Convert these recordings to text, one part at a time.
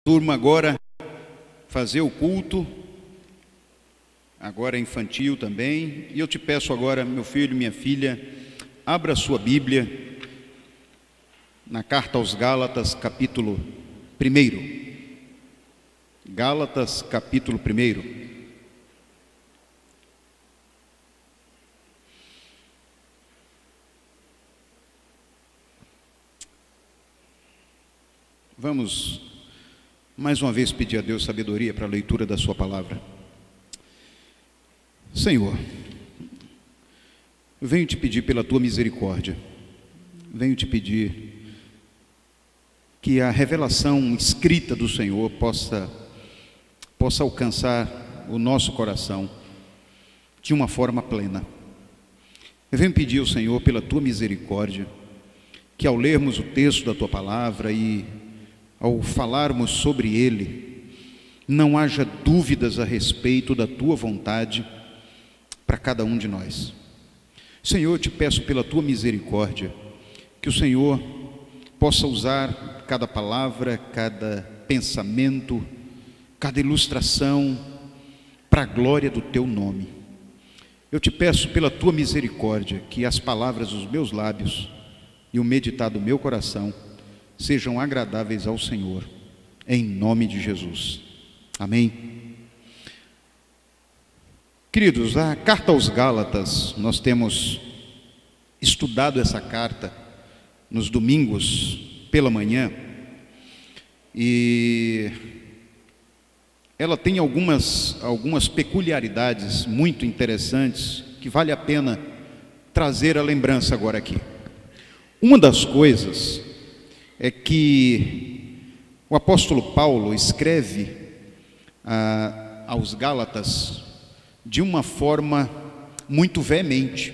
Turma agora fazer o culto, agora infantil também, e eu te peço agora, meu filho, minha filha, abra sua Bíblia na carta aos Gálatas, capítulo 1. Gálatas, capítulo 1. Vamos mais uma vez pedir a Deus sabedoria para a leitura da sua palavra. Senhor, venho te pedir pela tua misericórdia, venho te pedir que a revelação escrita do Senhor possa alcançar o nosso coração de uma forma plena. Eu venho pedir ao Senhor pela tua misericórdia, que ao lermos o texto da tua palavra e ao falarmos sobre ele, não haja dúvidas a respeito da tua vontade para cada um de nós. Senhor, eu te peço pela tua misericórdia, que o Senhor possa usar cada palavra, cada pensamento, cada ilustração para a glória do teu nome. Eu te peço pela tua misericórdia, que as palavras dos meus lábios e o meditar do meu coração sejam agradáveis ao Senhor, em nome de Jesus. Amém. Queridos, a carta aos Gálatas, nós temos estudado essa carta nos domingos pela manhã, e ela tem algumas peculiaridades muito interessantes que vale a pena trazer à lembrança agora aqui. Uma das coisas é que o apóstolo Paulo escreve aos Gálatas de uma forma muito veemente.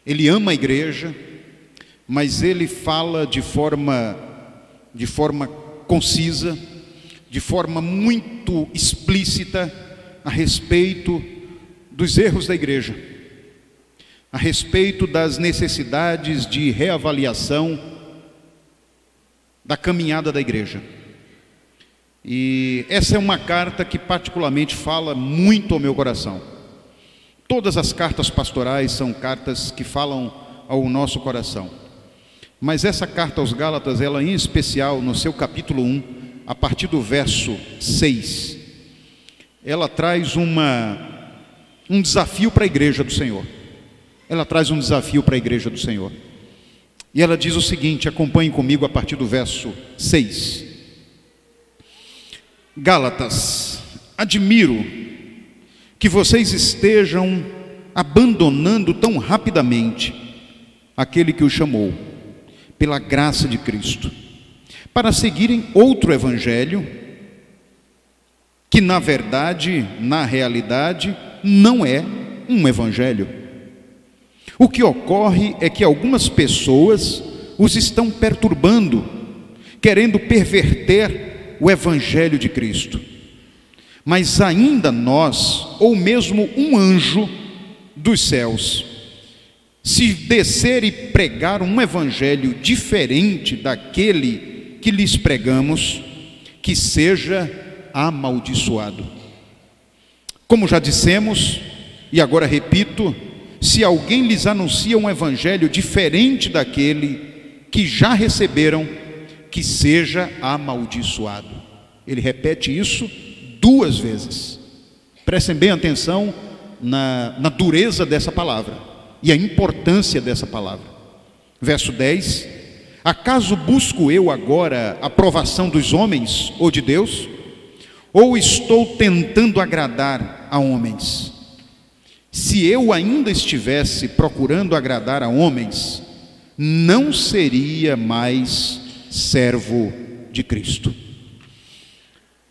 Ele ama a igreja, mas ele fala de forma concisa, de forma muito explícita a respeito dos erros da igreja, a respeito das necessidades de reavaliação da caminhada da igreja. E essa é uma carta que particularmente fala muito ao meu coração. Todas as cartas pastorais são cartas que falam ao nosso coração, mas essa carta aos Gálatas, ela em especial no seu capítulo 1, a partir do verso 6, ela traz um desafio para a igreja do Senhor. Ela traz um desafio para a igreja do Senhor. E ela diz o seguinte, acompanhem comigo a partir do verso 6. Gálatas, admiro que vocês estejam abandonando tão rapidamente aquele que os chamou, pela graça de Cristo, para seguirem outro evangelho, que na verdade, na realidade, não é um evangelho. O que ocorre é que algumas pessoas os estão perturbando, querendo perverter o evangelho de Cristo. Mas ainda nós, ou mesmo um anjo dos céus, se descer e pregar um evangelho diferente daquele que lhes pregamos, que seja amaldiçoado. Como já dissemos, e agora repito, se alguém lhes anuncia um evangelho diferente daquele que já receberam, que seja amaldiçoado. Ele repete isso 2 vezes. Prestem bem atenção na dureza dessa palavra e a importância dessa palavra. Verso 10: acaso busco eu agora a aprovação dos homens ou de Deus? Ou estou tentando agradar a homens? Se eu ainda estivesse procurando agradar a homens, não seria mais servo de Cristo.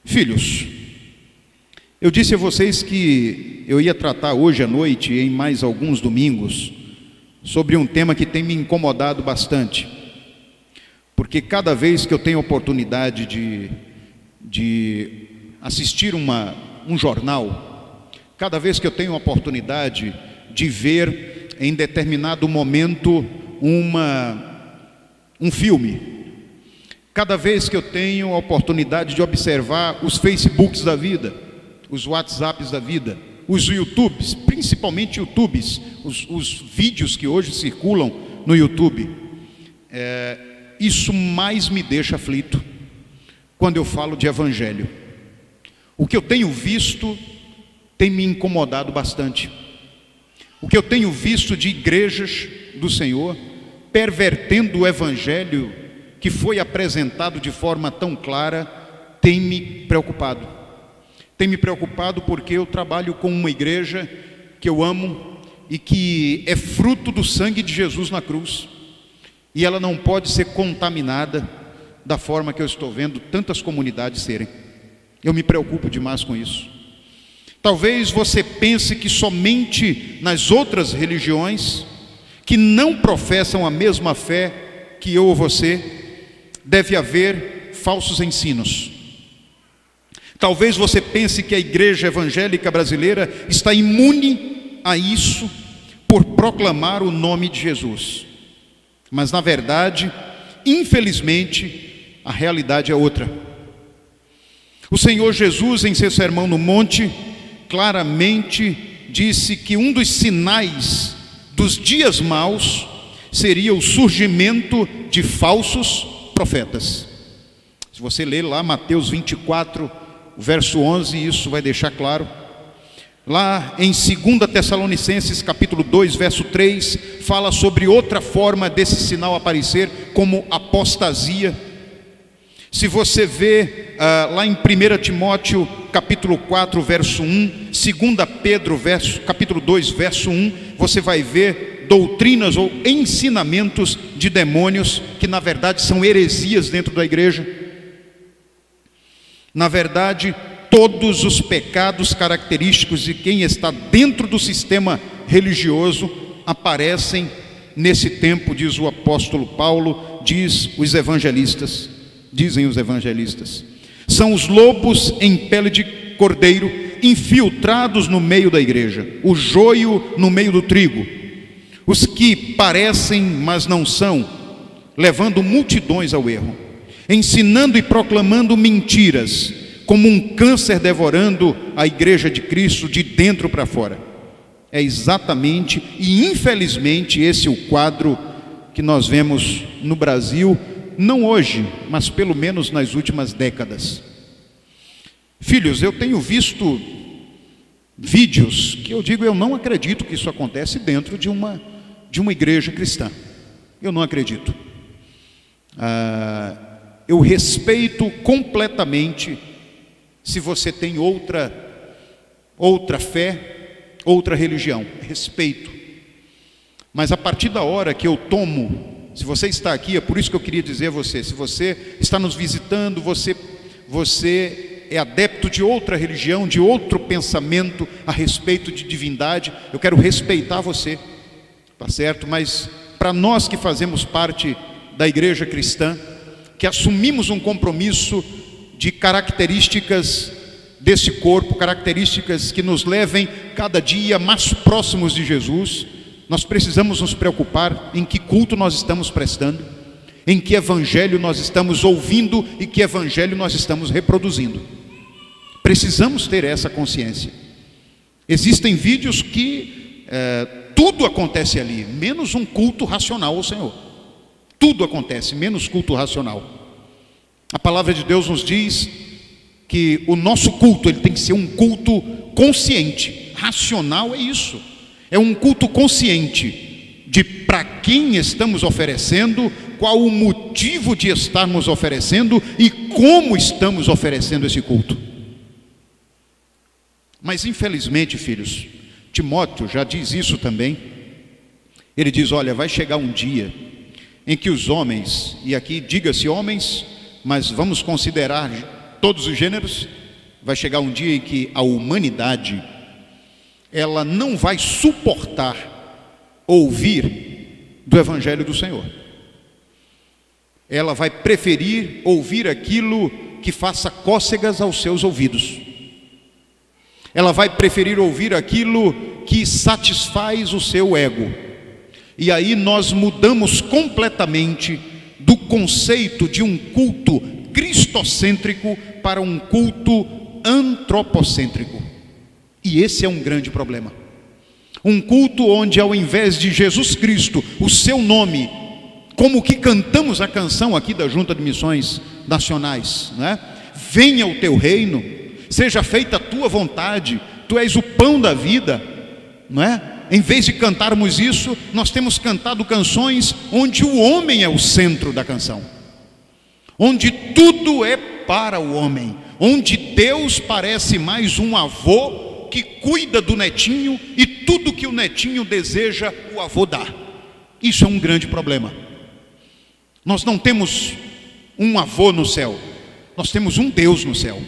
Filhos, eu disse a vocês que eu ia tratar hoje à noite e em mais alguns domingos sobre um tema que tem me incomodado bastante, porque cada vez que eu tenho oportunidade de assistir um jornal, cada vez que eu tenho a oportunidade de ver em determinado momento um filme, Cada vez que eu tenho a oportunidade de observar os Facebooks da vida, os WhatsApps da vida, os YouTubes, principalmente YouTubes, os vídeos que hoje circulam no YouTube, isso mais me deixa aflito quando eu falo de evangelho. O que eu tenho visto tem me incomodado bastante. O que eu tenho visto de igrejas do Senhor pervertendo o evangelho que foi apresentado de forma tão clara tem me preocupado. Tem me preocupado porque eu trabalho com uma igreja que eu amo e que é fruto do sangue de Jesus na cruz. E ela não pode ser contaminada da forma que eu estou vendo tantas comunidades serem. Eu me preocupo demais com isso. Talvez você pense que somente nas outras religiões que não professam a mesma fé que eu ou você, deve haver falsos ensinos. Talvez você pense que a igreja evangélica brasileira está imune a isso por proclamar o nome de Jesus. Mas na verdade, infelizmente, a realidade é outra. O Senhor Jesus, em seu Sermão no Monte, claramente disse que um dos sinais dos dias maus seria o surgimento de falsos profetas. Se você ler lá Mateus 24, verso 11, isso vai deixar claro. Lá em 2 Tessalonicenses capítulo 2, verso 3, fala sobre outra forma desse sinal aparecer, como apostasia. Se você vê lá em 1 Timóteo capítulo 4, verso 1, 2 Pedro capítulo 2, verso 1, você vai ver doutrinas ou ensinamentos de demônios que na verdade são heresias dentro da igreja. Na verdade, todos os pecados característicos de quem está dentro do sistema religioso aparecem nesse tempo, diz o apóstolo Paulo, dizem os evangelistas. São os lobos em pele de cordeiro infiltrados no meio da igreja, o joio no meio do trigo, os que parecem, mas não são, levando multidões ao erro, ensinando e proclamando mentiras, como um câncer devorando a igreja de Cristo de dentro para fora. É exatamente e infelizmente esse o quadro que nós vemos no Brasil, não hoje, mas pelo menos nas últimas décadas. Filhos, eu tenho visto vídeos que eu digo, eu não acredito que isso acontece dentro de uma igreja cristã. Eu não acredito. Eu respeito completamente se você tem outra fé, outra religião. Respeito. Mas a partir da hora que eu tomo, se você está aqui, é por isso que eu queria dizer a você, se você está nos visitando, você é adepto de outra religião, de outro pensamento a respeito de divindade, eu quero respeitar você, tá certo? Mas para nós que fazemos parte da igreja cristã, que assumimos um compromisso de características desse corpo, características que nos levem cada dia mais próximos de Jesus, nós precisamos nos preocupar em que culto nós estamos prestando, em que evangelho nós estamos ouvindo e que evangelho nós estamos reproduzindo. Precisamos ter essa consciência. Existem vídeos que tudo acontece ali, menos um culto racional ao Senhor. Tudo acontece, menos culto racional. A palavra de Deus nos diz que o nosso culto ele tem que ser um culto consciente. Racional é isso. É um culto consciente de para quem estamos oferecendo, qual o motivo de estarmos oferecendo e como estamos oferecendo esse culto. Mas infelizmente, filhos, Timóteo já diz isso também. Ele diz, olha, vai chegar um dia em que os homens, e aqui diga-se homens, mas vamos considerar todos os gêneros, vai chegar um dia em que a humanidade, ela não vai suportar ouvir do Evangelho do Senhor. Ela vai preferir ouvir aquilo que faça cócegas aos seus ouvidos. Ela vai preferir ouvir aquilo que satisfaz o seu ego. E aí nós mudamos completamente do conceito de um culto cristocêntrico para um culto antropocêntrico. E esse é um grande problema. Um culto onde, ao invés de Jesus Cristo, o seu nome, como que cantamos a canção aqui da Junta de Missões Nacionais, né? Venha o teu reino, seja feita a tua vontade, tu és o pão da vida, não é? Em vez de cantarmos isso, nós temos cantado canções onde o homem é o centro da canção, onde tudo é para o homem, onde Deus parece mais um avô que cuida do netinho e tudo que o netinho deseja, o avô dá. Isso é um grande problema. Nós não temos um avô no céu, nós temos um Deus no céu.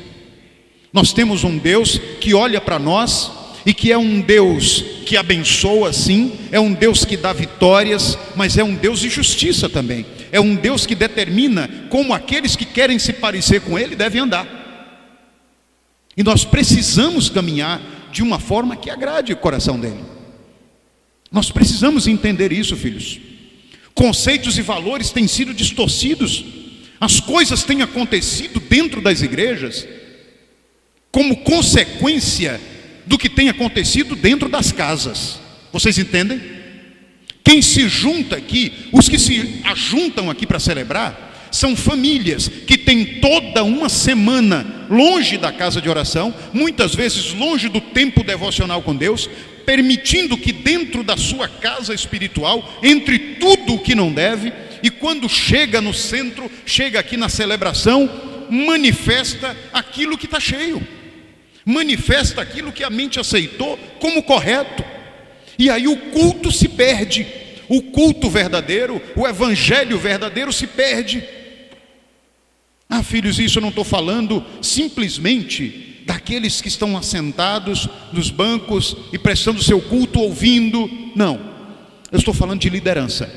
Nós temos um Deus que olha para nós e que é um Deus que abençoa, sim, é um Deus que dá vitórias, mas é um Deus de justiça também. É um Deus que determina como aqueles que querem se parecer com Ele devem andar. E nós precisamos caminhar de uma forma que agrade o coração dele. Nós precisamos entender isso, filhos. Conceitos e valores têm sido distorcidos. As coisas têm acontecido dentro das igrejas como consequência do que tem acontecido dentro das casas. Vocês entendem? Quem se junta aqui, os que se ajuntam aqui para celebrar, são famílias que têm toda uma semana longe da casa de oração, muitas vezes longe do tempo devocional com Deus, permitindo que dentro da sua casa espiritual entre tudo o que não deve, e quando chega no centro, chega aqui na celebração, manifesta aquilo que está cheio, manifesta aquilo que a mente aceitou como correto, e aí o culto se perde, o culto verdadeiro, o evangelho verdadeiro se perde. Ah, filhos, isso eu não estou falando simplesmente daqueles que estão assentados nos bancos e prestando seu culto, ouvindo. Não, eu estou falando de liderança,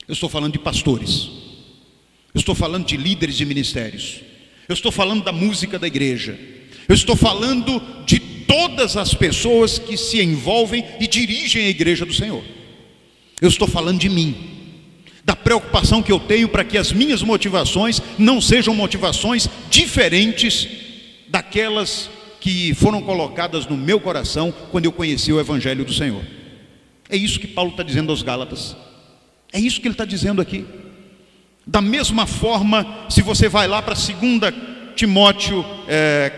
eu estou falando de pastores, eu estou falando de líderes de ministérios, eu estou falando da música da igreja, eu estou falando de todas as pessoas que se envolvem e dirigem a igreja do Senhor. Eu estou falando de mim, da preocupação que eu tenho para que as minhas motivações não sejam motivações diferentes daquelas que foram colocadas no meu coração quando eu conheci o Evangelho do Senhor. É isso que Paulo está dizendo aos Gálatas, é isso que ele está dizendo aqui. Da mesma forma, se você vai lá para 2 Timóteo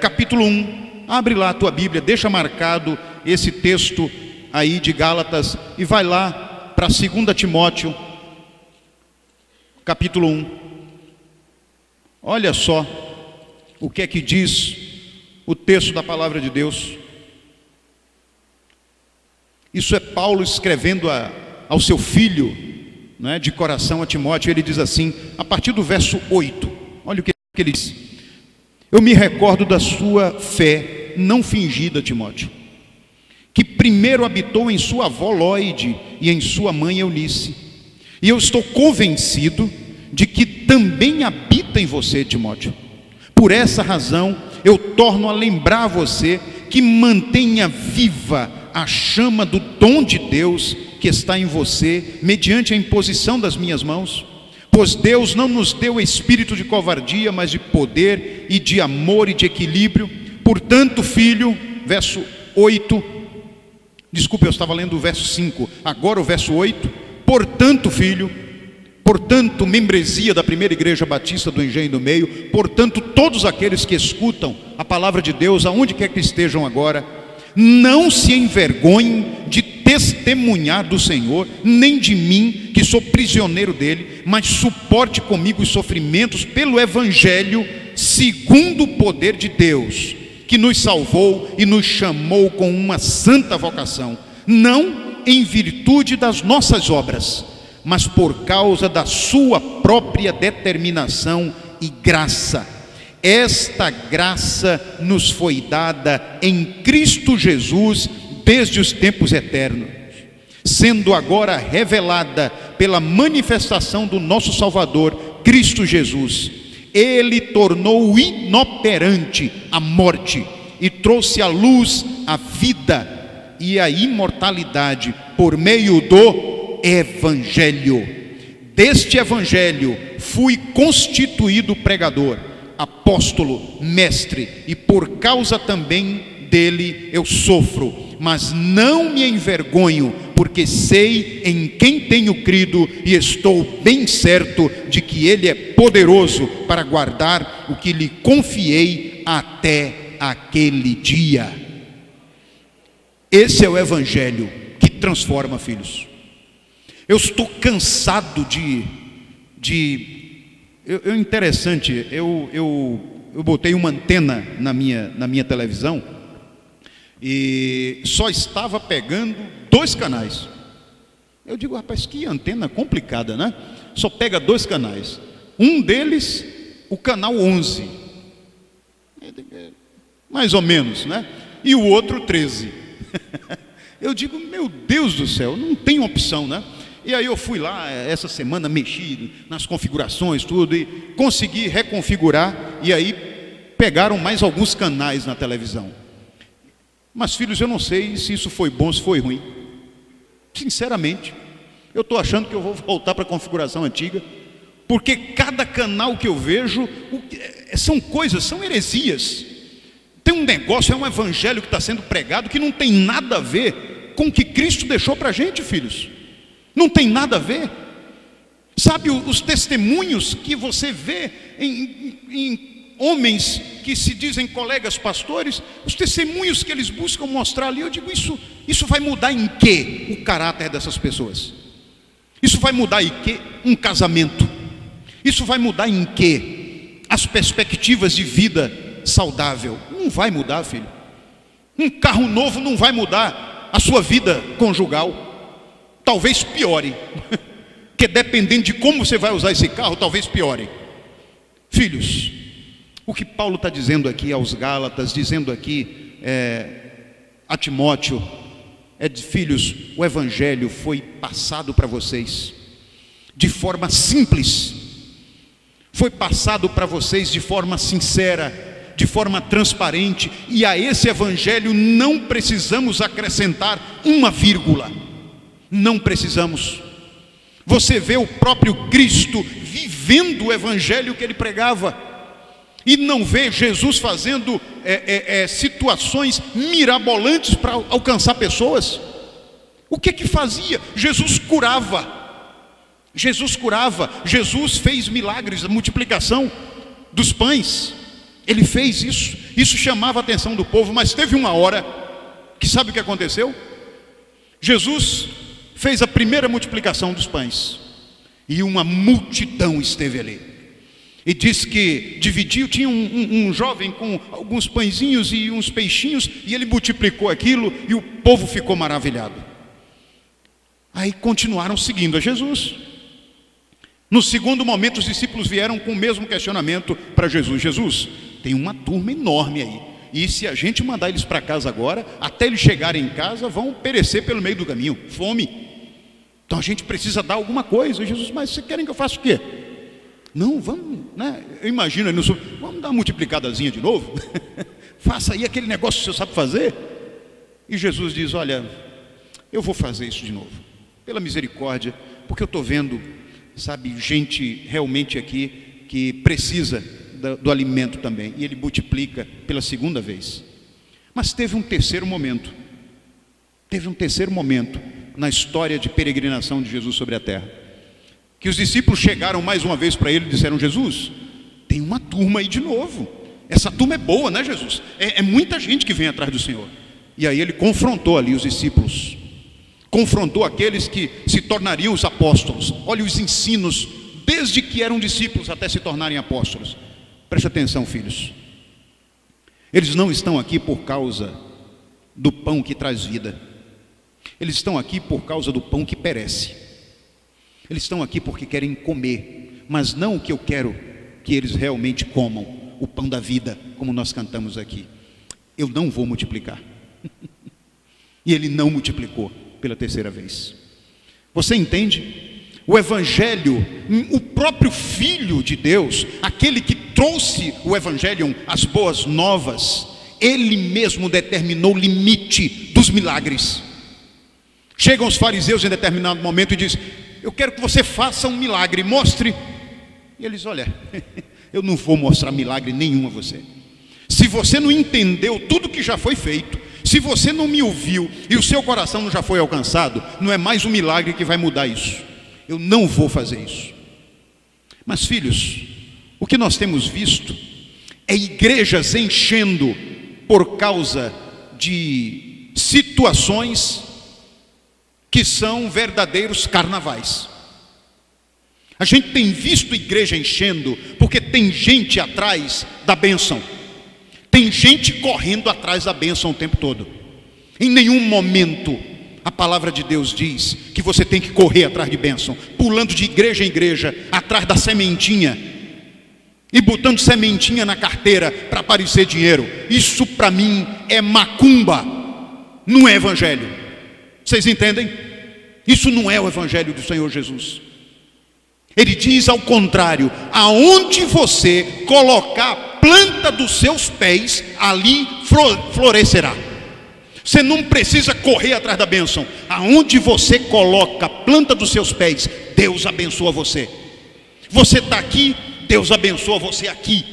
capítulo 1, abre lá a tua Bíblia, deixa marcado esse texto aí de Gálatas e vai lá para 2 Timóteo capítulo 1. Olha só o que é que diz o texto da palavra de Deus. Isso é Paulo escrevendo ao seu filho, né, de coração, a Timóteo. Ele diz assim, a partir do verso 8, olha o que ele diz: eu me recordo da sua fé não fingida, Timóteo, que primeiro habitou em sua avó Lóide e em sua mãe Eunice, e eu estou convencido de que também habita em você, Timóteo. Por essa razão eu torno a lembrar você que mantenha viva a chama do dom de Deus que está em você, mediante a imposição das minhas mãos. Pois Deus não nos deu espírito de covardia, mas de poder e de amor e de equilíbrio. Portanto, filho, verso 8, desculpe, eu estava lendo o verso 5, agora o verso 8. Portanto, filho, portanto, membresia da primeira igreja batista do Engenho do Meio, portanto, todos aqueles que escutam a palavra de Deus, aonde quer que estejam agora, não se envergonhem de testemunhar do Senhor, nem de mim, que sou prisioneiro dele, mas suporte comigo os sofrimentos pelo Evangelho, segundo o poder de Deus, que nos salvou e nos chamou com uma santa vocação, não em virtude das nossas obras, mas por causa da sua própria determinação e graça. Esta graça nos foi dada em Cristo Jesus desde os tempos eternos, sendo agora revelada pela manifestação do nosso Salvador, Cristo Jesus. Ele tornou inoperante a morte e trouxe à luz a vida e a imortalidade por meio do Evangelho. deste evangelho fui constituído pregador, apóstolo, mestre, e por causa também dele eu sofro, mas não me envergonho, porque sei em quem tenho crido e estou bem certo de que ele é poderoso para guardar o que lhe confiei até aquele dia. Esse é o evangelho que transforma, filhos. Eu estou cansado interessante, eu botei uma antena na minha televisão e só estava pegando 2 canais. Eu digo, rapaz, que antena complicada, né? Só pega 2 canais. Um deles, o canal 11, mais ou menos, né? E o outro 13. Eu digo, meu Deus do céu, não tem opção, né? E aí eu fui lá essa semana, mexi nas configurações, tudo, e consegui reconfigurar, e aí pegaram mais alguns canais na televisão. Mas, filhos, eu não sei se isso foi bom, se foi ruim. Sinceramente, eu estou achando que eu vou voltar para a configuração antiga, porque cada canal que eu vejo, são coisas, são heresias. Tem um negócio, é um evangelho que está sendo pregado, que não tem nada a ver com o que Cristo deixou para a gente, filhos. Não tem nada a ver. Sabe, os testemunhos que você vê em homens que se dizem colegas pastores, os testemunhos que eles buscam mostrar ali, eu digo, isso vai mudar em quê o caráter dessas pessoas? Isso vai mudar em quê um casamento? Isso vai mudar em quê as perspectivas de vida saudável? Não vai mudar, filho. Um carro novo não vai mudar a sua vida conjugal. Talvez piore, porque dependendo de como você vai usar esse carro, talvez piore. Filhos, o que Paulo está dizendo aqui aos Gálatas, dizendo aqui a Timóteo, filhos, o evangelho foi passado para vocês de forma simples, foi passado para vocês de forma sincera, de forma transparente, e a esse evangelho não precisamos acrescentar uma vírgula. Não precisamos. Você vê o próprio Cristo vivendo o evangelho que ele pregava, e não vê Jesus fazendo situações mirabolantes para alcançar pessoas. O que fazia? Jesus curava. Jesus fez milagres, a multiplicação dos pães. Ele fez isso. Isso chamava a atenção do povo, mas teve uma hora que sabe o que aconteceu? Jesus fez a primeira multiplicação dos pães, e uma multidão esteve ali, e diz que dividiu, tinha um jovem com alguns pãezinhos e uns peixinhos, e ele multiplicou aquilo, e o povo ficou maravilhado. Aí continuaram seguindo a Jesus. No segundo momento, os discípulos vieram com o mesmo questionamento para Jesus. Jesus, tem uma turma enorme aí, e se a gente mandar eles para casa agora, até eles chegarem em casa, vão perecer pelo meio do caminho, fome. Então a gente precisa dar alguma coisa. Jesus, mas vocês querem que eu faça o quê? Não, vamos, né? Eu imagino, vamos dar uma multiplicadazinha de novo? Faça aí aquele negócio que você sabe fazer. E Jesus diz, olha, eu vou fazer isso de novo, pela misericórdia, porque eu estou vendo, sabe, gente realmente aqui que precisa do alimento também. E ele multiplica pela segunda vez. Mas teve um terceiro momento. Na história de peregrinação de Jesus sobre a terra, que os discípulos chegaram mais uma vez para ele e disseram, Jesus, tem uma turma aí de novo, essa turma é boa, né, Jesus? É muita gente que vem atrás do Senhor. E aí ele confrontou ali os discípulos, confrontou aqueles que se tornariam os apóstolos. Olha os ensinos, desde que eram discípulos até se tornarem apóstolos. Preste atenção, filhos, eles não estão aqui por causa do pão que traz vida. Eles estão aqui por causa do pão que perece. Eles estão aqui porque querem comer, mas não o que eu quero que eles realmente comam, o pão da vida, como nós cantamos aqui. Eu não vou multiplicar. E ele não multiplicou pela terceira vez. Você entende? O evangelho, o próprio Filho de Deus, aquele que trouxe o evangelho, as boas novas, ele mesmo determinou o limite dos milagres. Chegam os fariseus em determinado momento e dizem, eu quero que você faça um milagre, mostre. E eles: olha, eu não vou mostrar milagre nenhum a você. Se você não entendeu tudo que já foi feito, se você não me ouviu e o seu coração não já foi alcançado, não é mais um milagre que vai mudar isso. Eu não vou fazer isso. Mas, filhos, o que nós temos visto é igrejas enchendo por causa de situações que são verdadeiros carnavais. A gente tem visto igreja enchendo porque tem gente atrás da bênção. Tem gente correndo atrás da bênção o tempo todo. Em nenhum momento a palavra de Deus diz que você tem que correr atrás de bênção, pulando de igreja em igreja, atrás da sementinha, e botando sementinha na carteira para aparecer dinheiro. Isso para mim é macumba, não é evangelho. Vocês entendem? Isso não é o evangelho do Senhor Jesus. Ele diz ao contrário: aonde você colocar a planta dos seus pés, ali florescerá. Você não precisa correr atrás da bênção. Aonde você coloca a planta dos seus pés, Deus abençoa você. Você está aqui, Deus abençoa você aqui.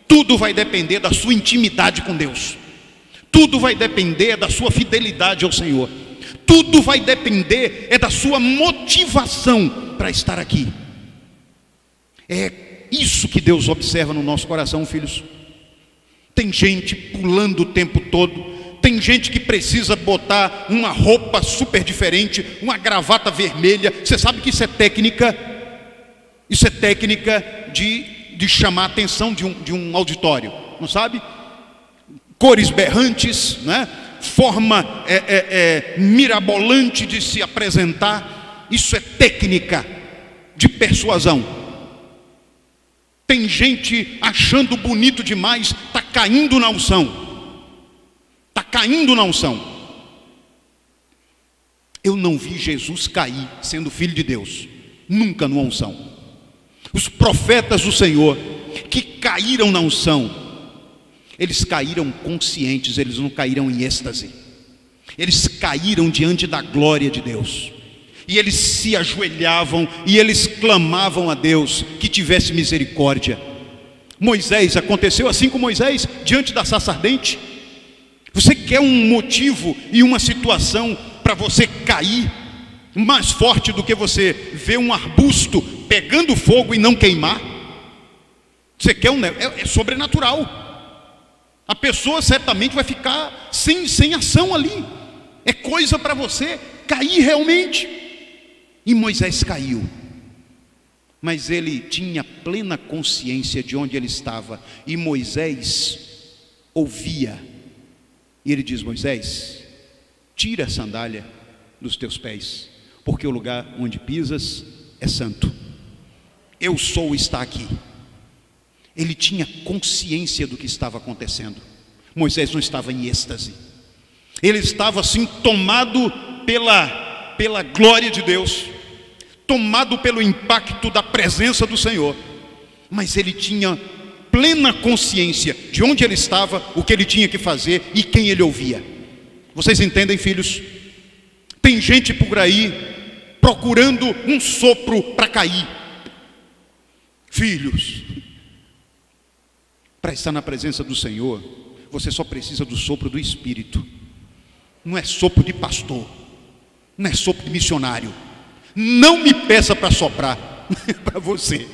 Tudo vai depender da sua intimidade com Deus. Tudo vai depender da sua fidelidade ao Senhor. Tudo vai depender da sua motivação para estar aqui. É isso que Deus observa no nosso coração, filhos. Tem gente pulando o tempo todo. Tem gente que precisa botar uma roupa super diferente, uma gravata vermelha. Você sabe que isso é técnica? Isso é técnica de chamar a atenção de um auditório, não sabe? Cores berrantes, né? Forma mirabolante de se apresentar. Isso é técnica de persuasão. Tem gente achando bonito demais, está caindo na unção. Está caindo na unção. Eu não vi Jesus cair sendo filho de Deus, nunca numa unção. Os profetas do Senhor que caíram na unção, eles caíram conscientes, eles não caíram em êxtase. Eles caíram diante da glória de Deus. E eles se ajoelhavam e eles clamavam a Deus que tivesse misericórdia. Moisés, aconteceu assim com Moisés diante da sarça ardente. Você quer um motivo e uma situação para você cair mais forte do que você ver um arbusto pegando fogo e não queimar? Você quer é sobrenatural. A pessoa certamente vai ficar sem ação ali. É coisa para você cair realmente. E Moisés caiu, mas ele tinha plena consciência de onde ele estava. E Moisés ouvia. E ele diz: Moisés, tira a sandália dos teus pés, porque o lugar onde pisas é santo. Eu sou está aqui. Ele tinha consciência do que estava acontecendo. Moisés não estava em êxtase. Ele estava assim tomado pela glória de Deus, tomado pelo impacto da presença do Senhor. Mas ele tinha plena consciência de onde ele estava, o que ele tinha que fazer e quem ele ouvia. Vocês entendem, filhos? Tem gente por aí procurando um sopro para cair. Filhos, para estar na presença do Senhor, você só precisa do sopro do Espírito. Não é sopro de pastor, não é sopro de missionário. Não me peça para soprar para você,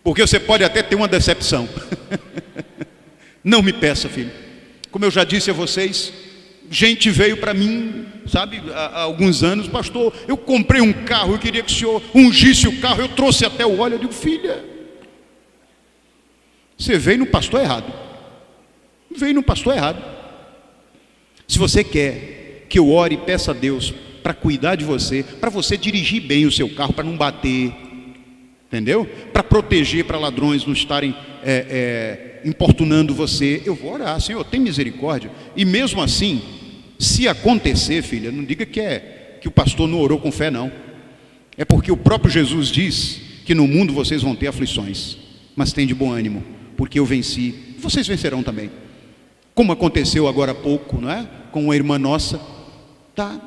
porque você pode até ter uma decepção. Não me peça, filho. Como eu já disse a vocês, gente veio para mim, sabe, há alguns anos: pastor, eu comprei um carro, eu queria que o senhor ungisse o carro, eu trouxe até o óleo. Eu digo: filha, você veio no pastor errado. Veio no pastor errado. Se você quer que eu ore e peça a Deus para cuidar de você, para você dirigir bem o seu carro, para não bater, entendeu? Para proteger, para ladrões não estarem importunando você, eu vou orar: Senhor, tem misericórdia. E mesmo assim, se acontecer, filha, não diga que o pastor não orou com fé, não. É porque o próprio Jesus diz que no mundo vocês vão ter aflições, mas tem de bom ânimo, porque eu venci. Vocês vencerão também. Como aconteceu agora há pouco, não é? Com uma irmã nossa, tá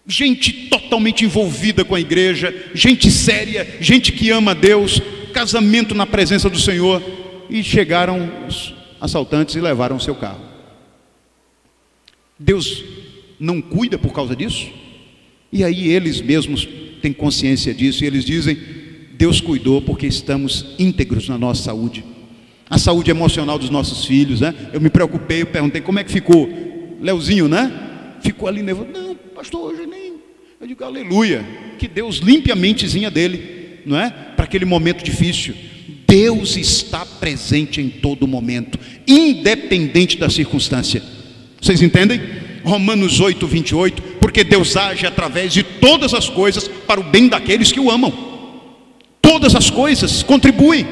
gente totalmente envolvida com a igreja, gente séria, gente que ama a Deus, casamento na presença do Senhor, e chegaram os assaltantes e levaram o seu carro. Deus não cuida por causa disso? E aí eles mesmos têm consciência disso, e eles dizem: Deus cuidou porque estamos íntegros na nossa saúde, a saúde emocional dos nossos filhos, né? Eu me preocupei, eu perguntei como é que ficou Leozinho, né? Ficou ali nervoso. Não, pastor, hoje nem. Eu digo aleluia, que Deus limpe a mentezinha dele, não é? Para aquele momento difícil. Deus está presente em todo momento, independente da circunstância. Vocês entendem? Romanos 8, 28, porque Deus age através de todas as coisas para o bem daqueles que o amam. Todas as coisas contribuem.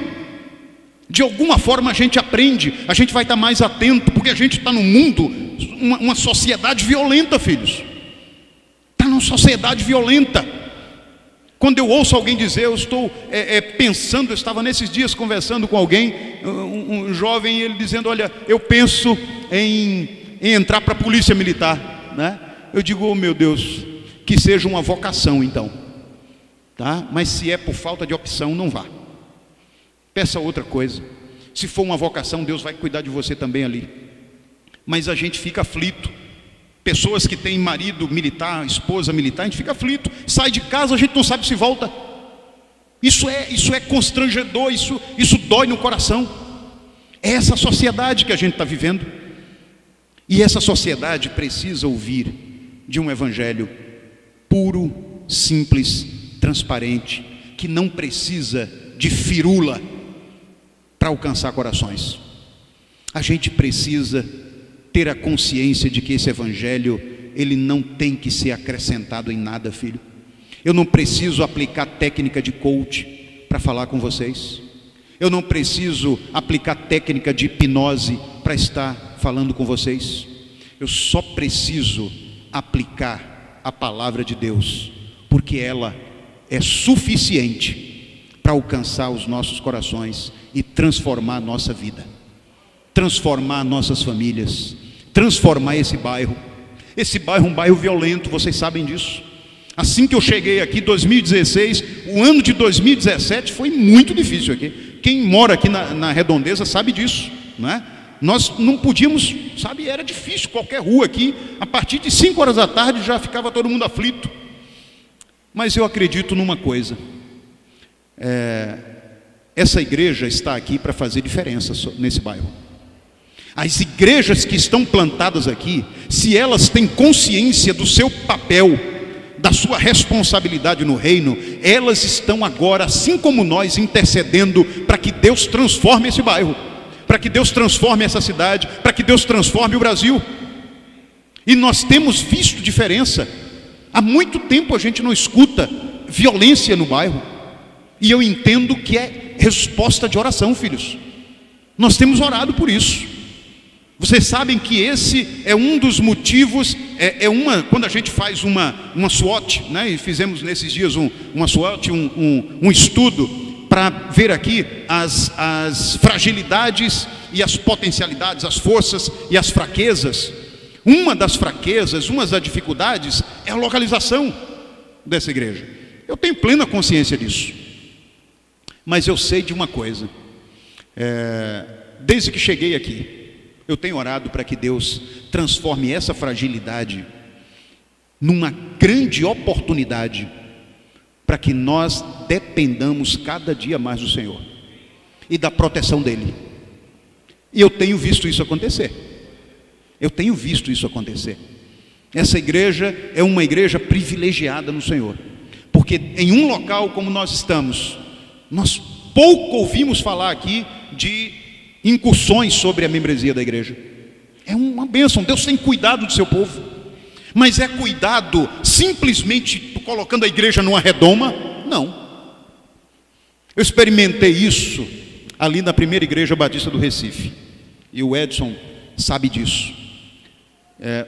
De alguma forma a gente aprende, a gente vai estar mais atento, porque a gente está num mundo, uma sociedade violenta, filhos. Está numa sociedade violenta. Quando eu ouço alguém dizer, eu estou pensando, eu estava nesses dias conversando com alguém, um jovem, ele dizendo: olha, eu penso em entrar para a polícia militar, né? Eu digo: oh meu Deus, que seja uma vocação então, tá? Mas se é por falta de opção, não vá. Peça outra coisa. Se for uma vocação, Deus vai cuidar de você também ali. Mas a gente fica aflito. Pessoas que têm marido militar, esposa militar, a gente fica aflito. Sai de casa, a gente não sabe se volta. Isso é constrangedor, isso dói no coração. É essa sociedade que a gente está vivendo. E essa sociedade precisa ouvir de um evangelho puro, simples, transparente, que não precisa de firula para alcançar corações. A gente precisa ter a consciência de que esse evangelho, ele não tem que ser acrescentado em nada, filho. Eu não preciso aplicar técnica de coach para falar com vocês. Eu não preciso aplicar técnica de hipnose para estar falando com vocês. Eu só preciso aplicar a palavra de Deus, porque ela é suficiente para alcançar os nossos corações e transformar a nossa vida, transformar nossas famílias, transformar esse bairro. Esse bairro é um bairro violento, vocês sabem disso. Assim que eu cheguei aqui, 2016, o ano de 2017 foi muito difícil aqui. Quem mora aqui na Redondeza sabe disso, não é? Nós não podíamos, sabe, era difícil, qualquer rua aqui, a partir de 5 horas da tarde já ficava todo mundo aflito. Mas eu acredito numa coisa, essa igreja está aqui para fazer diferença nesse bairro. As igrejas que estão plantadas aqui, se elas têm consciência do seu papel, da sua responsabilidade no reino, elas estão agora, assim como nós, intercedendo para que Deus transforme esse bairro, para que Deus transforme essa cidade, para que Deus transforme o Brasil. E nós temos visto diferença. Há muito tempo a gente não escuta violência no bairro, e eu entendo que é resposta de oração, filhos. Nós temos orado por isso. Vocês sabem que esse é um dos motivos, quando a gente faz uma SWOT, né? E fizemos nesses dias uma SWOT, um estudo para ver aqui as fragilidades e as potencialidades, as forças e as fraquezas. Uma das fraquezas, uma das dificuldades é a localização dessa igreja. Eu tenho plena consciência disso. Mas eu sei de uma coisa, desde que cheguei aqui, eu tenho orado para que Deus transforme essa fragilidade numa grande oportunidade para que nós dependamos cada dia mais do Senhor e da proteção dEle. E eu tenho visto isso acontecer. Eu tenho visto isso acontecer. Essa igreja é uma igreja privilegiada no Senhor, porque em um local como nós estamos, nós pouco ouvimos falar aqui de incursões sobre a membresia da igreja. É uma bênção. Deus tem cuidado do seu povo, mas é cuidado simplesmente colocando a igreja numa redoma? Não. Eu experimentei isso ali na primeira igreja batista do Recife, e o Edson sabe disso.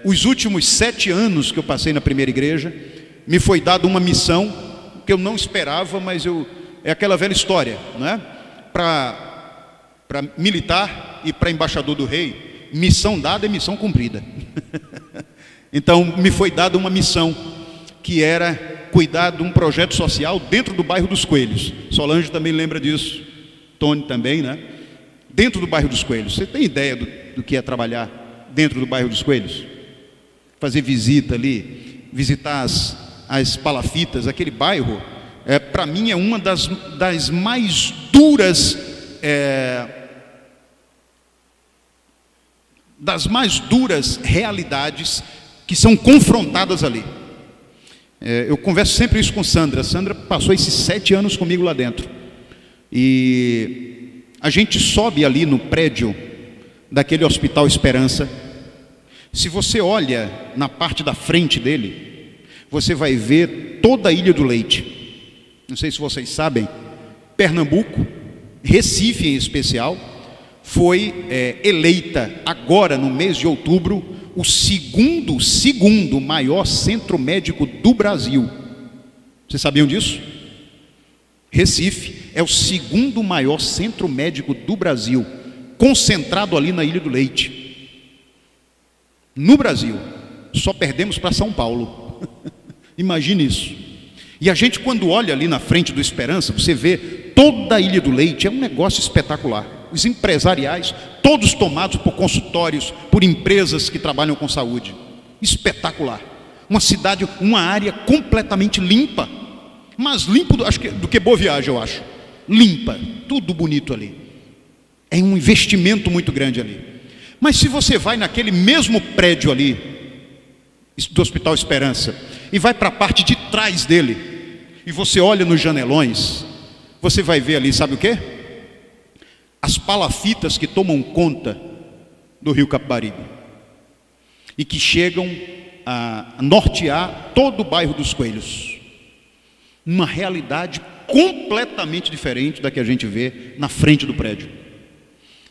Os últimos 7 anos que eu passei na primeira igreja, me foi dada uma missão que eu não esperava, mas é aquela velha história, não é? Para militar e para embaixador do rei, missão dada é missão cumprida. Então me foi dada uma missão, que era cuidar de um projeto social dentro do bairro dos Coelhos. Solange também lembra disso, Tony também, né? Dentro do bairro dos Coelhos. Você tem ideia do que é trabalhar dentro do bairro dos Coelhos? Fazer visita ali, visitar as palafitas, aquele bairro, para mim é uma das mais duras, realidades que são confrontadas ali. Eu converso sempre isso com Sandra. Sandra passou esses 7 anos comigo lá dentro. E a gente sobe ali no prédio daquele Hospital Esperança. Se você olha na parte da frente dele, você vai ver toda a Ilha do Leite. Não sei se vocês sabem, Pernambuco, Recife em especial, foi eleita agora no mês de outubro o segundo maior centro médico do Brasil. Vocês sabiam disso? Recife é o segundo maior centro médico do Brasil, concentrado ali na Ilha do Leite. No Brasil, só perdemos para São Paulo. Imagine isso. E a gente, quando olha ali na frente do Esperança, você vê toda a Ilha do Leite, é um negócio espetacular. Os empresariais, todos tomados por consultórios, por empresas que trabalham com saúde. Espetacular. Uma cidade, uma área completamente limpa. Mais limpo do que Boa Viagem, eu acho. Limpa, tudo bonito ali. É um investimento muito grande ali. Mas se você vai naquele mesmo prédio ali, do Hospital Esperança, e vai para a parte de trás dele, e você olha nos janelões, você vai ver ali, sabe o quê? As palafitas que tomam conta do Rio Capibaribe e que chegam a nortear todo o bairro dos Coelhos. Uma realidade completamente diferente da que a gente vê na frente do prédio.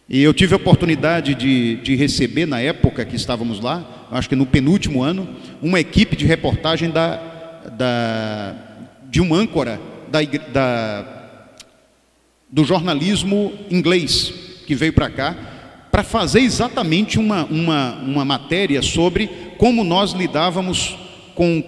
E eu tive a oportunidade de receber, na época que estávamos lá, acho que no penúltimo ano, uma equipe de reportagem de um âncora do jornalismo inglês, que veio para cá, para fazer exatamente uma matéria sobre como nós lidávamos com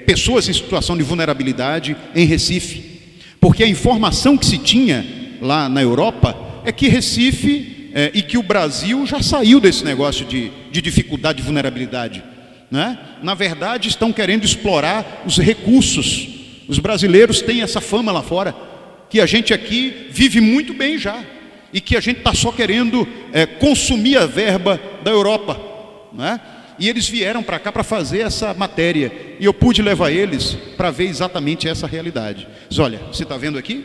pessoas em situação de vulnerabilidade em Recife. Porque a informação que se tinha lá na Europa é que Recife e que o Brasil já saiu desse negócio de dificuldade de vulnerabilidade, né? Na verdade, estão querendo explorar os recursos. Os brasileiros têm essa fama lá fora, que a gente aqui vive muito bem já, e que a gente está só querendo consumir a verba da Europa, né? E eles vieram para cá para fazer essa matéria, e eu pude levar eles para ver exatamente essa realidade. Mas olha, você está vendo aqui?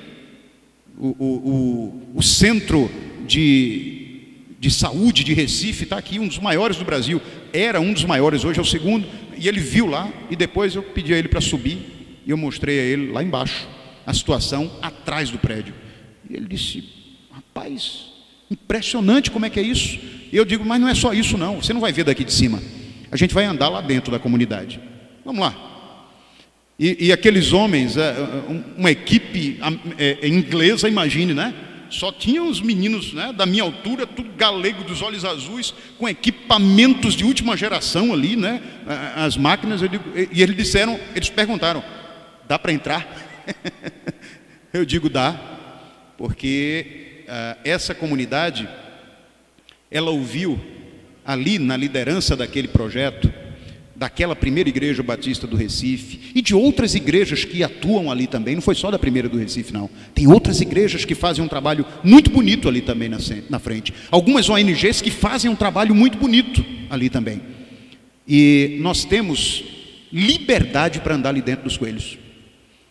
O centro de saúde de Recife está aqui, um dos maiores do Brasil. Era um dos maiores, hoje é o segundo. E ele viu lá, e depois eu pedi a ele para subir, e eu mostrei a ele lá embaixo a situação atrás do prédio. E ele disse: rapaz, impressionante como é que é isso. E eu digo: mas não é só isso não, você não vai ver daqui de cima, a gente vai andar lá dentro da comunidade. Vamos lá. E aqueles homens, uma equipe inglesa, imagine, né? Só tinham os meninos, né, da minha altura, tudo galego, dos olhos azuis, com equipamentos de última geração ali, né? As máquinas. E eles perguntaram: dá para entrar? Eu digo: dá, porque essa comunidade, ela ouviu ali na liderança daquele projeto, daquela primeira igreja batista do Recife, e de outras igrejas que atuam ali também. Não foi só da primeira do Recife não, tem outras igrejas que fazem um trabalho muito bonito ali também na frente, algumas ONGs que fazem um trabalho muito bonito ali também. E nós temos liberdade para andar ali dentro dos Coelhos.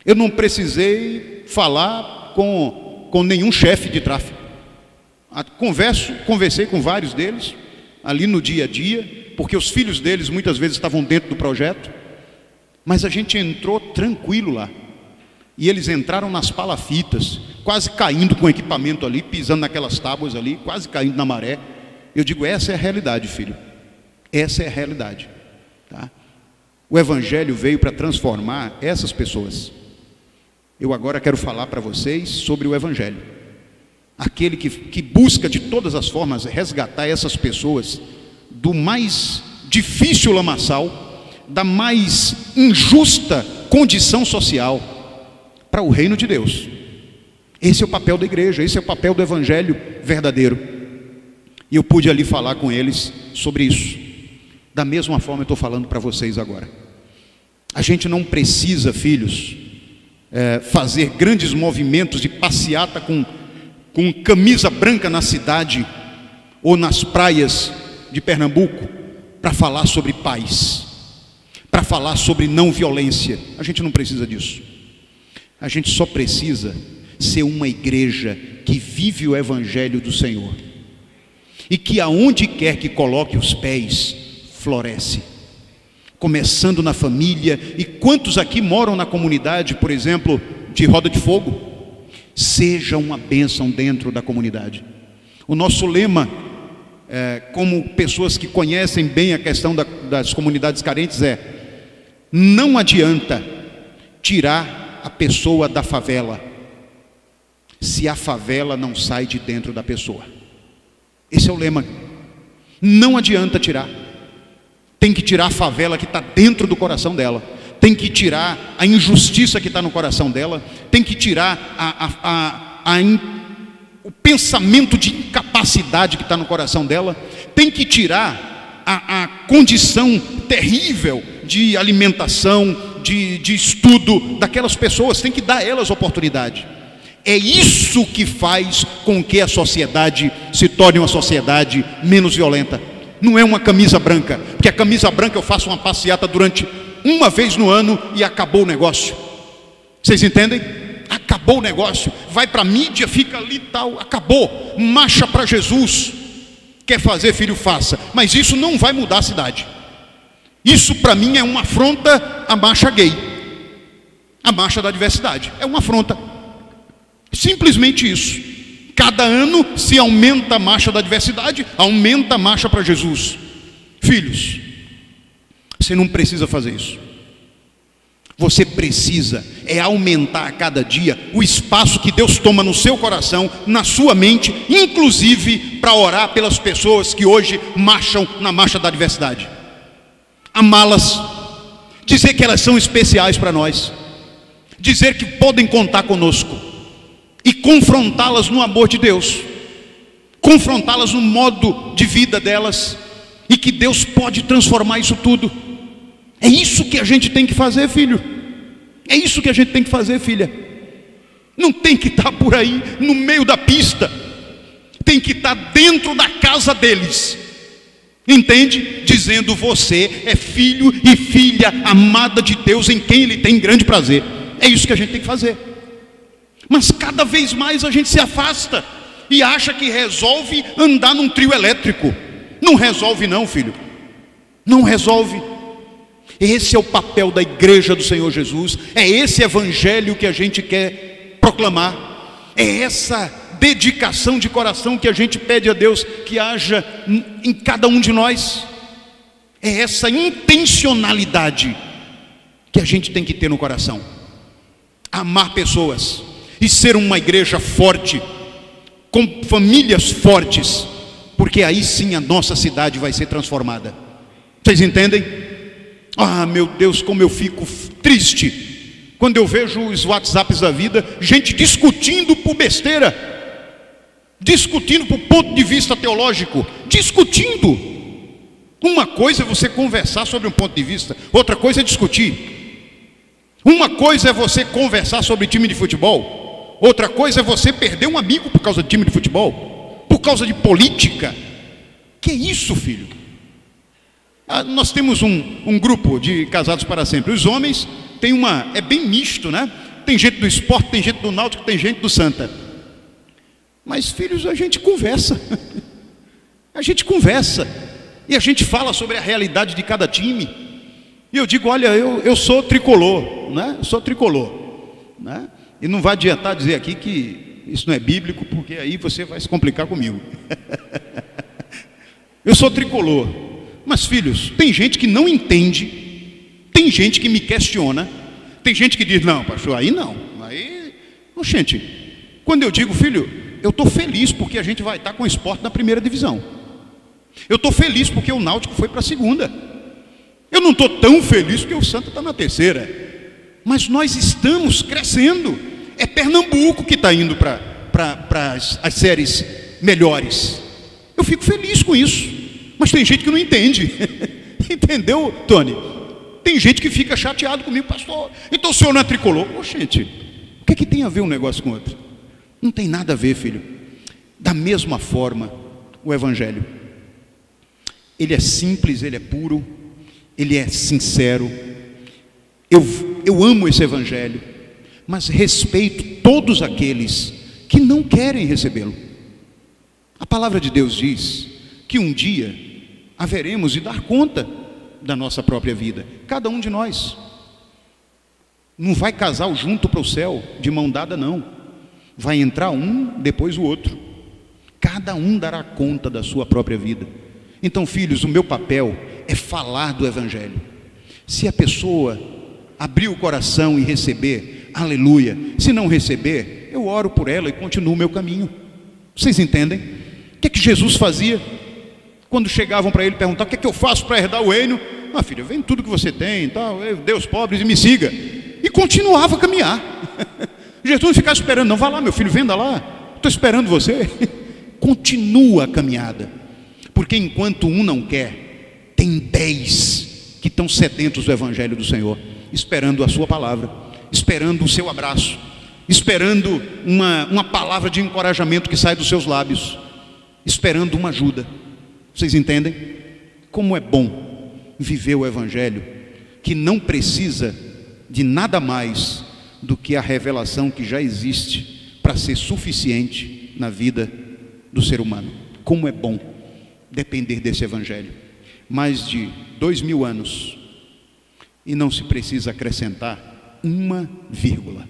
Eu não precisei falar com nenhum chefe de tráfego. Conversei com vários deles ali no dia a dia, porque os filhos deles muitas vezes estavam dentro do projeto, mas a gente entrou tranquilo lá, e eles entraram nas palafitas, quase caindo com o equipamento ali, pisando naquelas tábuas ali, quase caindo na maré. Eu digo: essa é a realidade, filho, essa é a realidade, tá? O Evangelho veio para transformar essas pessoas. Eu agora quero falar para vocês sobre o Evangelho, aquele que busca de todas as formas resgatar essas pessoas do mais difícil lamaçal, da mais injusta condição social para o reino de Deus. Esse é o papel da igreja, esse é o papel do evangelho verdadeiro. E eu pude ali falar com eles sobre isso. Da mesma forma eu estou falando para vocês agora. A gente não precisa, filhos, fazer grandes movimentos de passeata com camisa branca na cidade ou nas praias de Pernambuco para falar sobre paz, para falar sobre não violência. A gente não precisa disso. A gente só precisa ser uma igreja que vive o evangelho do Senhor e que aonde quer que coloque os pés, floresce, começando na família. E quantos aqui moram na comunidade, por exemplo, de Roda de Fogo? Seja uma bênção dentro da comunidade. O nosso lema, como pessoas que conhecem bem a questão das comunidades carentes, não adianta tirar a pessoa da favela se a favela não sai de dentro da pessoa. Esse é o lema. Não adianta tirar. Tem que tirar a favela que está dentro do coração dela. Tem que tirar a injustiça que está no coração dela. Tem que tirar o pensamento de incapacidade que está no coração dela. Tem que tirar a condição terrível de alimentação, de estudo daquelas pessoas. Tem que dar a elas oportunidade. É isso que faz com que a sociedade se torne uma sociedade menos violenta. Não é uma camisa branca, porque a camisa branca eu faço uma passeata durante uma vez no ano e acabou o negócio. Vocês entendem? Acabou o negócio. Vai para a mídia, fica ali e tal, acabou. Marcha para Jesus. Quer fazer, filho, faça. Mas isso não vai mudar a cidade. Isso para mim é uma afronta à marcha gay, a marcha da diversidade. É uma afronta. Simplesmente isso. Cada ano se aumenta a marcha da diversidade, aumenta a marcha para Jesus. Filhos, você não precisa fazer isso. Você precisa aumentar a cada dia o espaço que Deus toma no seu coração, na sua mente, inclusive para orar pelas pessoas que hoje marcham na marcha da diversidade. Amá-las, dizer que elas são especiais para nós, dizer que podem contar conosco e confrontá-las no amor de Deus, confrontá-las no modo de vida delas, e que Deus pode transformar isso tudo. É isso que a gente tem que fazer, filho. É isso que a gente tem que fazer, filha. Não tem que estar por aí no meio da pista, tem que estar dentro da casa deles, entende? Dizendo: você é filho e filha amada de Deus, em quem Ele tem grande prazer. É isso que a gente tem que fazer. Mas cada vez mais a gente se afasta e acha que resolve andar num trio elétrico. Não resolve não, filho. Não resolve. Esse é o papel da igreja do Senhor Jesus. É esse evangelho que a gente quer proclamar. É essa dedicação de coração que a gente pede a Deus que haja em cada um de nós. É essa intencionalidade que a gente tem que ter no coração. Amar pessoas e ser uma igreja forte, com famílias fortes, porque aí sim a nossa cidade vai ser transformada. Vocês entendem? Ah, meu Deus, como eu fico triste quando eu vejo os WhatsApps da vida, gente discutindo por besteira, discutindo por ponto de vista teológico, discutindo. Uma coisa é você conversar sobre um ponto de vista, outra coisa é discutir. Uma coisa é você conversar sobre time de futebol, outra coisa é você perder um amigo por causa de time de futebol, por causa de política. Que isso, filho? Nós temos um grupo de casados para sempre. Os homens têm é bem misto, né? Tem gente do esporte, tem gente do náutico, tem gente do Santa. Mas, filhos, a gente conversa. A gente conversa. E a gente fala sobre a realidade de cada time. E eu digo: olha, eu sou tricolor, né? Eu sou tricolor, né? E não vai adiantar dizer aqui que isso não é bíblico, porque aí você vai se complicar comigo. Eu sou tricolor. Mas, filhos, tem gente que não entende, tem gente que me questiona, tem gente que diz: não, pastor, aí não. Aí, gente, quando eu digo: filho, eu estou feliz porque a gente vai estar com o esporte na primeira divisão. Eu estou feliz porque o Náutico foi para a segunda. Eu não estou tão feliz porque o Santa está na terceira, mas nós estamos crescendo. É Pernambuco que está indo para as séries melhores. Eu fico feliz com isso, mas tem gente que não entende. Entendeu, Tony? Tem gente que fica chateado comigo, pastor. Então o senhor não é tricolor? Ô, gente, o que é que tem a ver um negócio com o outro? Não tem nada a ver, filho. Da mesma forma, o Evangelho, ele é simples, ele é puro, ele é sincero. Eu amo esse Evangelho, mas respeito todos aqueles que não querem recebê-lo. A palavra de Deus diz que um dia haveremos de dar conta da nossa própria vida, cada um de nós. Não vai casal junto para o céu, de mão dada, não. Vai entrar um, depois o outro. Cada um dará conta da sua própria vida. Então, filhos, o meu papel é falar do Evangelho. Se a pessoa abrir o coração e receber, aleluia. Se não receber, eu oro por ela e continuo o meu caminho. Vocês entendem? O que é que Jesus fazia? Quando chegavam para ele perguntar, o que é que eu faço para herdar o reino? Ah, filho, vem tudo que você tem, tal, dê aos pobres e me siga. E continuava a caminhar. Jesus não ficava esperando, não, vá lá meu filho, venda lá, estou esperando você. Continua a caminhada, porque enquanto um não quer, tem 10 que estão sedentos do Evangelho do Senhor, esperando a sua palavra, esperando o seu abraço, esperando uma palavra de encorajamento que sai dos seus lábios, esperando uma ajuda. Vocês entendem? Como é bom viver o Evangelho, que não precisa de nada mais do que a revelação que já existe para ser suficiente na vida do ser humano. Como é bom depender desse Evangelho. Mais de 2000 anos e não se precisa acrescentar uma vírgula.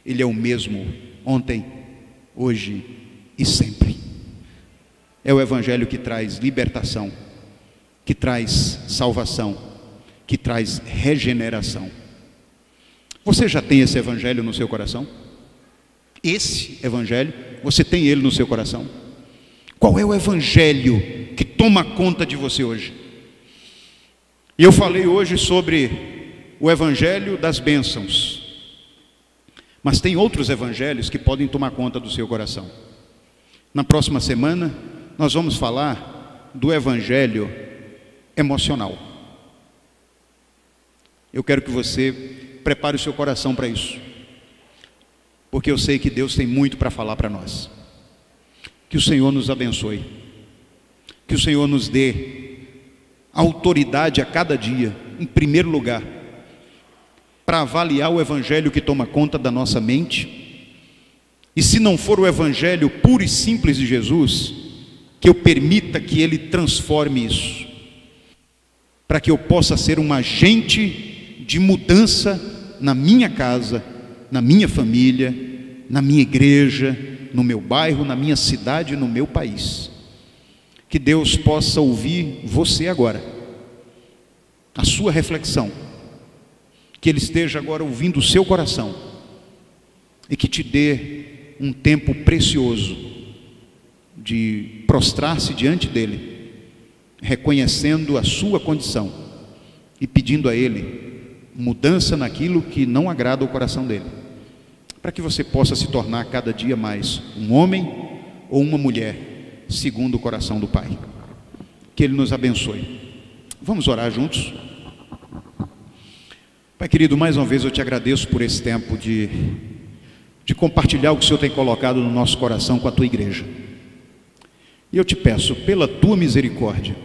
Ele é o mesmo ontem, hoje e sempre. É o Evangelho que traz libertação, que traz salvação, que traz regeneração. Você já tem esse Evangelho no seu coração? Esse Evangelho, você tem ele no seu coração? Qual é o Evangelho que toma conta de você hoje? E eu falei hoje sobre o Evangelho das bênçãos, mas tem outros evangelhos que podem tomar conta do seu coração. Na próxima semana nós vamos falar do Evangelho emocional. Eu quero que você prepare o seu coração para isso, porque eu sei que Deus tem muito para falar para nós. Que o Senhor nos abençoe, que o Senhor nos dê autoridade a cada dia, em primeiro lugar, para avaliar o Evangelho que toma conta da nossa mente. E se não for o Evangelho puro e simples de Jesus, que eu permita que Ele transforme isso, para que eu possa ser um agente de mudança na minha casa, na minha família, na minha igreja, no meu bairro, na minha cidade, no meu país. Que Deus possa ouvir você agora, a sua reflexão, que Ele esteja agora ouvindo o seu coração e que te dê um tempo precioso de prostrar-se diante dEle, reconhecendo a sua condição e pedindo a Ele mudança naquilo que não agrada ao coração dEle, para que você possa se tornar cada dia mais um homem ou uma mulher segundo o coração do Pai. Que Ele nos abençoe. Vamos orar juntos? Pai querido, mais uma vez eu te agradeço por esse tempo de compartilhar o que o Senhor tem colocado no nosso coração com a tua igreja. E eu te peço, pela tua misericórdia,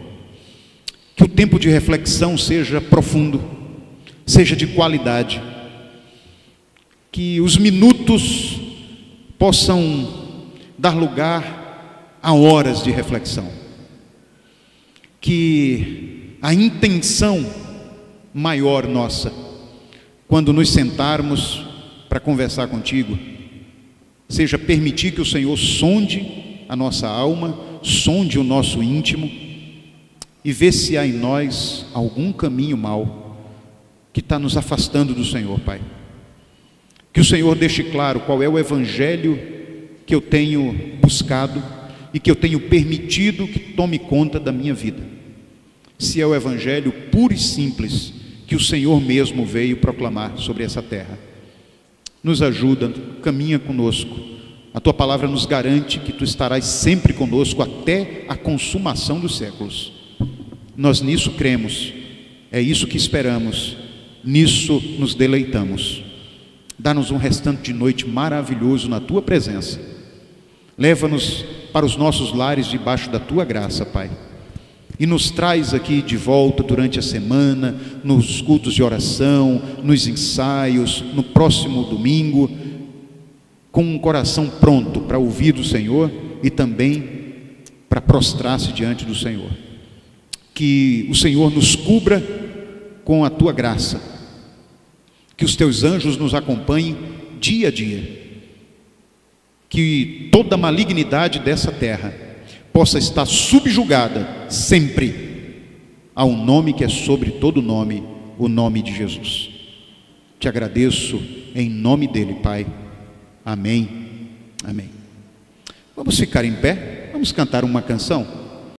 que o tempo de reflexão seja profundo, seja de qualidade, que os minutos possam dar lugar a horas de reflexão, que a intenção maior nossa, quando nos sentarmos para conversar contigo, seja permitir que o Senhor sonde a nossa alma, sonde o nosso íntimo e vê se há em nós algum caminho mau que está nos afastando do Senhor, Pai. Que o Senhor deixe claro qual é o Evangelho que eu tenho buscado e que eu tenho permitido que tome conta da minha vida. se é o evangelho puro e simples que o Senhor mesmo veio proclamar sobre essa terra. Nos ajuda, caminha conosco. A tua palavra nos garante que tu estarás sempre conosco até a consumação dos séculos. Nós nisso cremos, é isso que esperamos, nisso nos deleitamos. Dá-nos um restante de noite maravilhoso na tua presença. Leva-nos para os nossos lares debaixo da tua graça, Pai. E nos traz aqui de volta durante a semana, nos cultos de oração, nos ensaios, no próximo domingo, com um coração pronto para ouvir do Senhor e também para prostrar-se diante do Senhor. Que o Senhor nos cubra com a tua graça, que os teus anjos nos acompanhem dia a dia, que toda malignidade dessa terra possa estar subjugada sempre ao nome que é sobre todo nome, o nome de Jesus. Te agradeço em nome dele, Pai. Amém. Amém. Vamos ficar em pé, vamos cantar uma canção.